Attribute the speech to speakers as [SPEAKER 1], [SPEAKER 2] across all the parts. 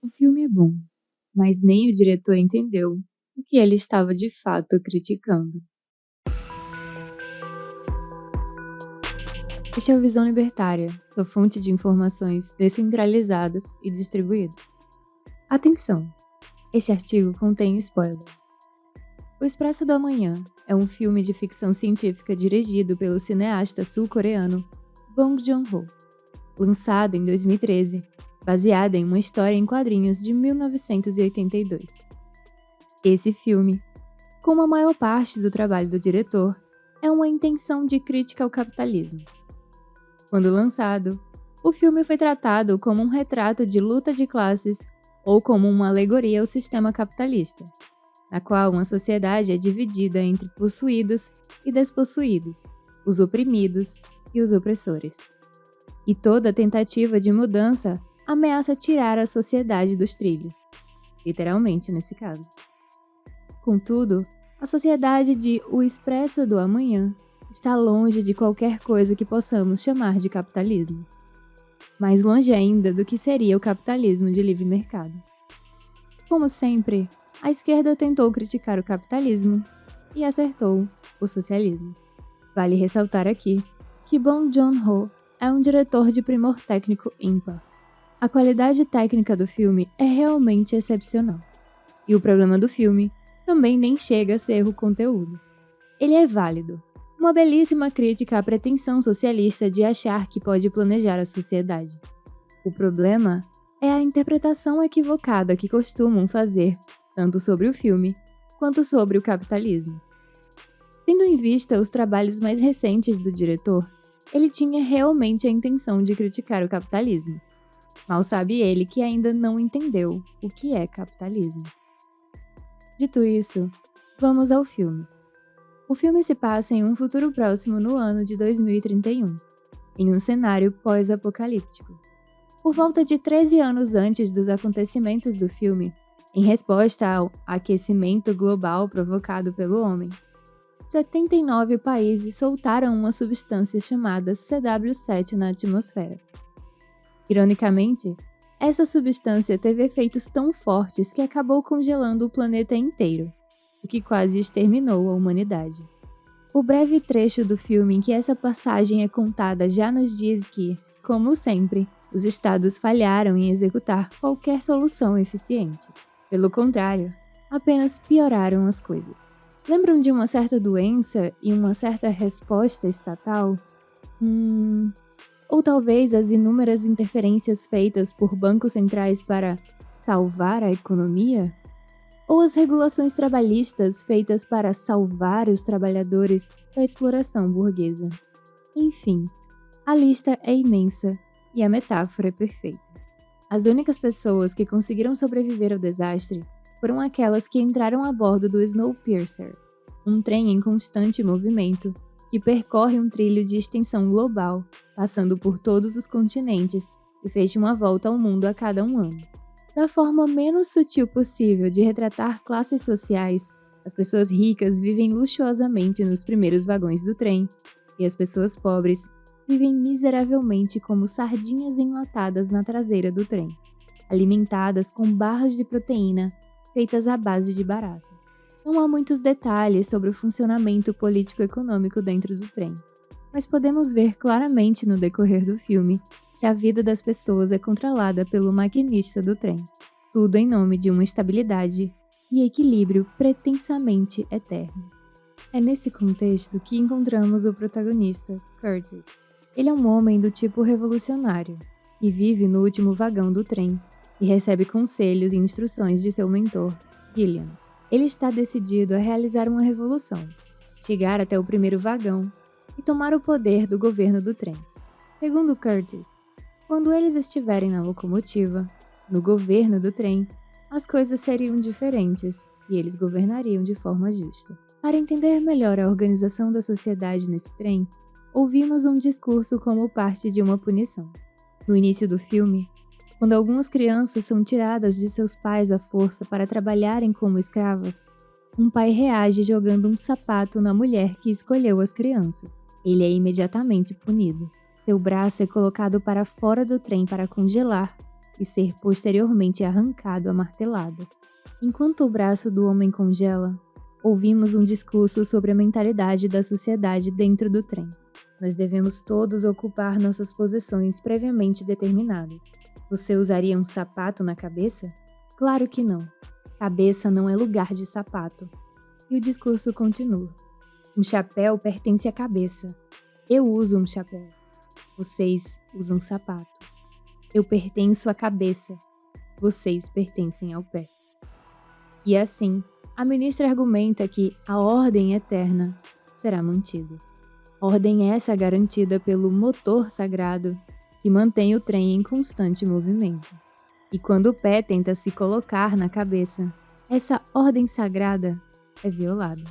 [SPEAKER 1] O filme é bom, mas nem o diretor entendeu o que ele estava de fato criticando. Este é o Visão Libertária, sua fonte de informações descentralizadas e distribuídas. Atenção! Este artigo contém spoilers. O Expresso do Amanhã é um filme de ficção científica dirigido pelo cineasta sul-coreano Bong Joon-ho, lançado em 2013, baseado em uma história em quadrinhos de 1982. Esse filme, como a maior parte do trabalho do diretor, é uma intenção de crítica ao capitalismo. Quando lançado, o filme foi tratado como um retrato de luta de classes ou como uma alegoria ao sistema capitalista, na qual uma sociedade é dividida entre possuídos e despossuídos, os oprimidos e os opressores. E toda tentativa de mudança ameaça tirar a sociedade dos trilhos, literalmente nesse caso. Contudo, a sociedade de O Expresso do Amanhã está longe de qualquer coisa que possamos chamar de capitalismo. Mais longe ainda do que seria o capitalismo de livre mercado. Como sempre, a esquerda tentou criticar o capitalismo e acertou o socialismo. Vale ressaltar aqui que Bong Joon-ho é um diretor de primor técnico ímpar. A qualidade técnica do filme é realmente excepcional. E o problema do filme também nem chega a ser o conteúdo. Ele é válido. Uma belíssima crítica à pretensão socialista de achar que pode planejar a sociedade. O problema é a interpretação equivocada que costumam fazer, tanto sobre o filme, quanto sobre o capitalismo. Tendo em vista os trabalhos mais recentes do diretor, ele tinha realmente a intenção de criticar o capitalismo. Mal sabe ele que ainda não entendeu o que é capitalismo. Dito isso, vamos ao filme. O filme se passa em um futuro próximo no ano de 2031, em um cenário pós-apocalíptico. Por volta de 13 anos antes dos acontecimentos do filme, em resposta ao aquecimento global provocado pelo homem, 79 países soltaram uma substância chamada CW7 na atmosfera. Ironicamente, essa substância teve efeitos tão fortes que acabou congelando o planeta inteiro, o que quase exterminou a humanidade. O breve trecho do filme em que essa passagem é contada já nos diz que, como sempre, os estados falharam em executar qualquer solução eficiente. Pelo contrário, apenas pioraram as coisas. Lembram de uma certa doença e uma certa resposta estatal? Ou talvez as inúmeras interferências feitas por bancos centrais para salvar a economia? Ou as regulações trabalhistas feitas para salvar os trabalhadores da exploração burguesa? Enfim, a lista é imensa e a metáfora é perfeita. As únicas pessoas que conseguiram sobreviver ao desastre foram aquelas que entraram a bordo do Snowpiercer, um trem em constante movimento que percorre um trilho de extensão global, passando por todos os continentes e fecha uma volta ao mundo a cada um ano. Da forma menos sutil possível de retratar classes sociais, as pessoas ricas vivem luxuosamente nos primeiros vagões do trem, e as pessoas pobres vivem miseravelmente como sardinhas enlatadas na traseira do trem, alimentadas com barras de proteína feitas à base de baratas. Não há muitos detalhes sobre o funcionamento político-econômico dentro do trem, mas podemos ver claramente no decorrer do filme que a vida das pessoas é controlada pelo maquinista do trem, tudo em nome de uma estabilidade e equilíbrio pretensamente eternos. É nesse contexto que encontramos o protagonista, Curtis. Ele é um homem do tipo revolucionário, que vive no último vagão do trem e recebe conselhos e instruções de seu mentor, Gillian. Ele está decidido a realizar uma revolução, chegar até o primeiro vagão e tomar o poder do governo do trem. Segundo Curtis, quando eles estiverem na locomotiva, no governo do trem, as coisas seriam diferentes e eles governariam de forma justa. Para entender melhor a organização da sociedade nesse trem, ouvimos um discurso como parte de uma punição. No início do filme, quando algumas crianças são tiradas de seus pais à força para trabalharem como escravas, um pai reage jogando um sapato na mulher que escolheu as crianças. Ele é imediatamente punido. Seu braço é colocado para fora do trem para congelar e ser posteriormente arrancado a marteladas. Enquanto o braço do homem congela, ouvimos um discurso sobre a mentalidade da sociedade dentro do trem. Nós devemos todos ocupar nossas posições previamente determinadas. Você usaria um sapato na cabeça? Claro que não. Cabeça não é lugar de sapato. E o discurso continua. Um chapéu pertence à cabeça. Eu uso um chapéu. Vocês usam sapato. Eu pertenço à cabeça. Vocês pertencem ao pé. E assim, a ministra argumenta que a ordem eterna será mantida. Ordem essa garantida pelo motor sagrado que mantém o trem em constante movimento. E quando o pé tenta se colocar na cabeça, essa ordem sagrada é violada.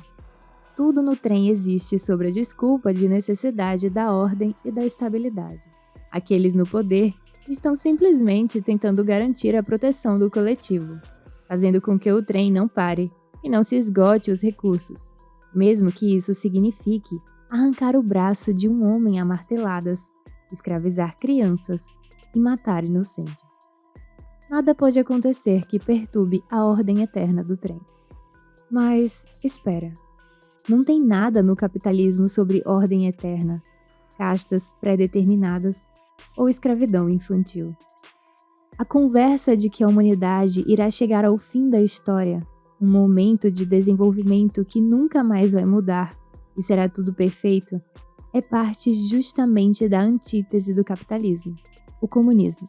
[SPEAKER 1] Tudo no trem existe sob a desculpa de necessidade da ordem e da estabilidade. Aqueles no poder estão simplesmente tentando garantir a proteção do coletivo, fazendo com que o trem não pare e não se esgote os recursos, mesmo que isso signifique arrancar o braço de um homem a marteladas, escravizar crianças e matar inocentes. Nada pode acontecer que perturbe a ordem eterna do trem. Mas, espera, não tem nada no capitalismo sobre ordem eterna, castas pré-determinadas ou escravidão infantil. A conversa de que a humanidade irá chegar ao fim da história, um momento de desenvolvimento que nunca mais vai mudar e será tudo perfeito, é parte justamente da antítese do capitalismo, o comunismo.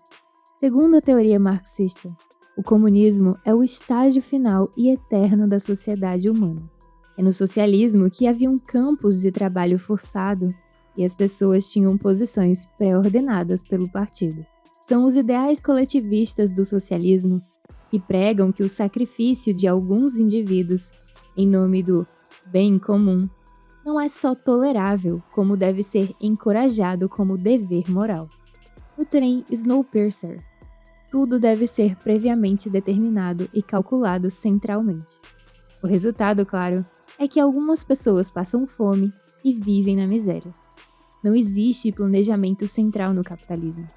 [SPEAKER 1] Segundo a teoria marxista, o comunismo é o estágio final e eterno da sociedade humana. É no socialismo que haviam campos de trabalho forçado e as pessoas tinham posições pré-ordenadas pelo partido. São os ideais coletivistas do socialismo que pregam que o sacrifício de alguns indivíduos em nome do bem comum não é só tolerável, como deve ser encorajado como dever moral. No trem Snowpiercer, tudo deve ser previamente determinado e calculado centralmente. O resultado, claro, é que algumas pessoas passam fome e vivem na miséria. Não existe planejamento central no capitalismo.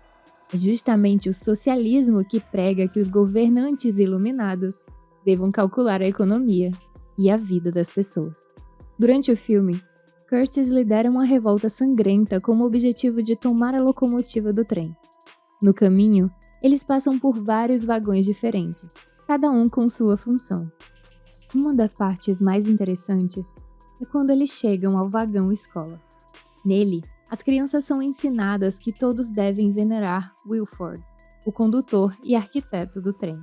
[SPEAKER 1] É justamente o socialismo que prega que os governantes iluminados devam calcular a economia e a vida das pessoas. Durante o filme, Curtis lidera uma revolta sangrenta com o objetivo de tomar a locomotiva do trem. No caminho, eles passam por vários vagões diferentes, cada um com sua função. Uma das partes mais interessantes é quando eles chegam ao vagão escola. Nele, as crianças são ensinadas que todos devem venerar Wilford, o condutor e arquiteto do trem.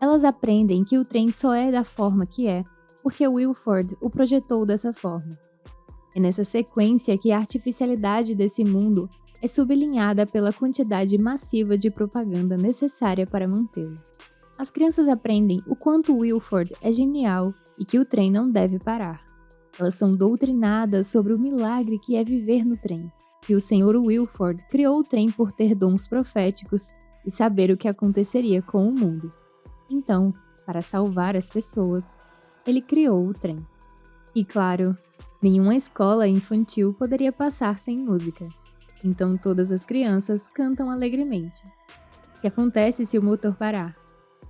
[SPEAKER 1] Elas aprendem que o trem só é da forma que é porque Wilford o projetou dessa forma. É nessa sequência que a artificialidade desse mundo é sublinhada pela quantidade massiva de propaganda necessária para mantê-lo. As crianças aprendem o quanto Wilford é genial e que o trem não deve parar. Elas são doutrinadas sobre o milagre que é viver no trem, que o Sr. Wilford criou o trem por ter dons proféticos e saber o que aconteceria com o mundo. Então, para salvar as pessoas, ele criou o trem. E claro, nenhuma escola infantil poderia passar sem música. Então todas as crianças cantam alegremente. O que acontece se o motor parar?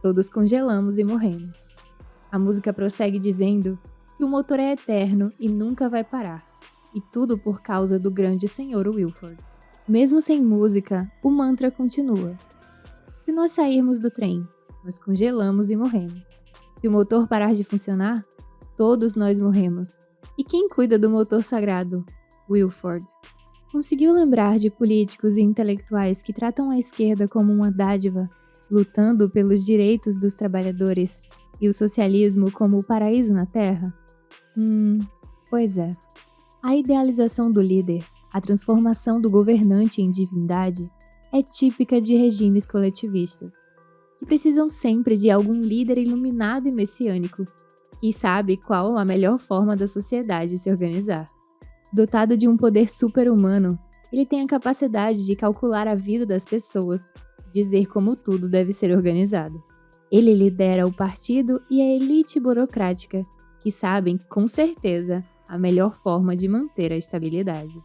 [SPEAKER 1] Todos congelamos e morremos. A música prossegue dizendo que o motor é eterno e nunca vai parar, e tudo por causa do grande Sr. Wilford. Mesmo sem música, o mantra continua. Se nós sairmos do trem, nós congelamos e morremos. Se o motor parar de funcionar, todos nós morremos. E quem cuida do motor sagrado? Wilford. Conseguiu lembrar de políticos e intelectuais que tratam a esquerda como uma dádiva, lutando pelos direitos dos trabalhadores, e o socialismo como o paraíso na Terra? Pois é. A idealização do líder, a transformação do governante em divindade, é típica de regimes coletivistas, que precisam sempre de algum líder iluminado e messiânico, que sabe qual a melhor forma da sociedade se organizar. Dotado de um poder super-humano, ele tem a capacidade de calcular a vida das pessoas, dizer como tudo deve ser organizado. Ele lidera o partido e a elite burocrática, que sabem, com certeza, a melhor forma de manter a estabilidade.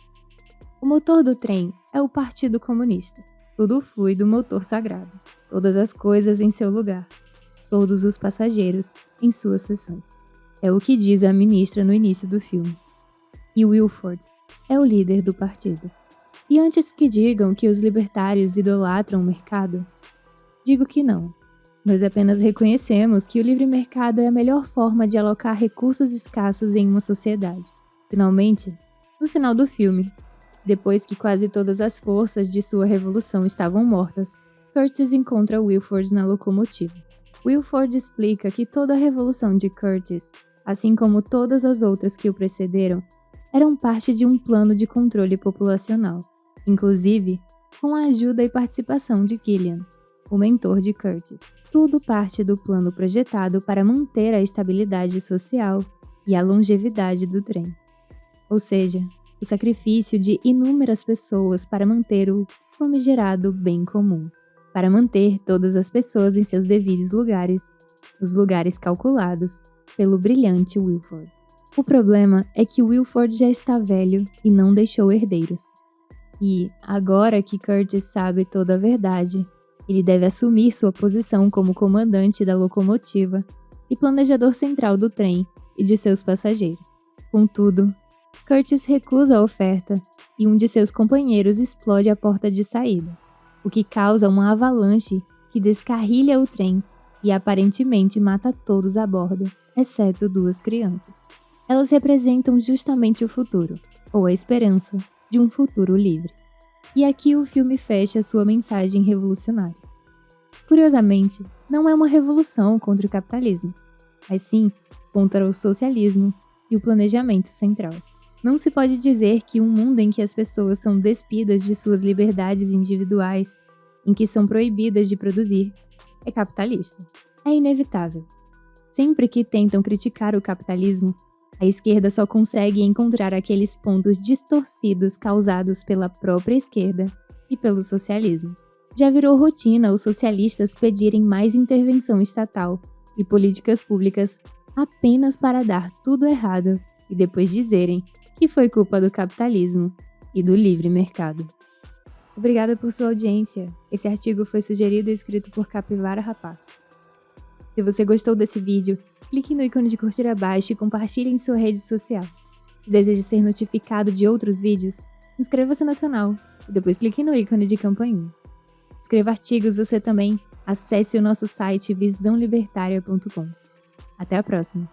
[SPEAKER 1] O motor do trem é o Partido Comunista. tudo flui do motor sagrado, todas as coisas em seu lugar, todos os passageiros em suas seções. É o que diz a ministra no início do filme. E Wilford é o líder do partido. E antes que digam que os libertários idolatram o mercado, digo que não. Nós apenas reconhecemos que o livre mercado é a melhor forma de alocar recursos escassos em uma sociedade. Finalmente, no final do filme, depois que quase todas as forças de sua revolução estavam mortas, Curtis encontra Wilford na locomotiva. Wilford explica que toda a revolução de Curtis, assim como todas as outras que o precederam, eram parte de um plano de controle populacional, inclusive com a ajuda e participação de Gillian, o mentor de Curtis. Tudo parte do plano projetado para manter a estabilidade social e a longevidade do trem. Ou seja, o sacrifício de inúmeras pessoas para manter o famigerado bem comum, para manter todas as pessoas em seus devidos lugares, os lugares calculados pelo brilhante Wilford. O problema é que Wilford já está velho e não deixou herdeiros. E, agora que Curtis sabe toda a verdade, ele deve assumir sua posição como comandante da locomotiva e planejador central do trem e de seus passageiros. Contudo, Curtis recusa a oferta e um de seus companheiros explode a porta de saída, o que causa uma avalanche que descarrilha o trem e aparentemente mata todos a bordo, exceto 2 crianças. Elas representam justamente o futuro, ou a esperança, de um futuro livre. E aqui o filme fecha sua mensagem revolucionária. Curiosamente, não é uma revolução contra o capitalismo, mas sim contra o socialismo e o planejamento central. Não se pode dizer que um mundo em que as pessoas são despidas de suas liberdades individuais, em que são proibidas de produzir, é capitalista. É inevitável. Sempre que tentam criticar o capitalismo, a esquerda só consegue encontrar aqueles pontos distorcidos causados pela própria esquerda e pelo socialismo. Já virou rotina os socialistas pedirem mais intervenção estatal e políticas públicas apenas para dar tudo errado e depois dizerem que foi culpa do capitalismo e do livre mercado. Obrigada por sua audiência. Esse artigo foi sugerido e escrito por Capivara Rapaz. Se você gostou desse vídeo, clique no ícone de curtir abaixo e compartilhe em sua rede social. Se deseja ser notificado de outros vídeos, inscreva-se no canal e depois clique no ícone de campainha. Escreva artigos você também, acesse o nosso site visãolibertaria.com. Até a próxima!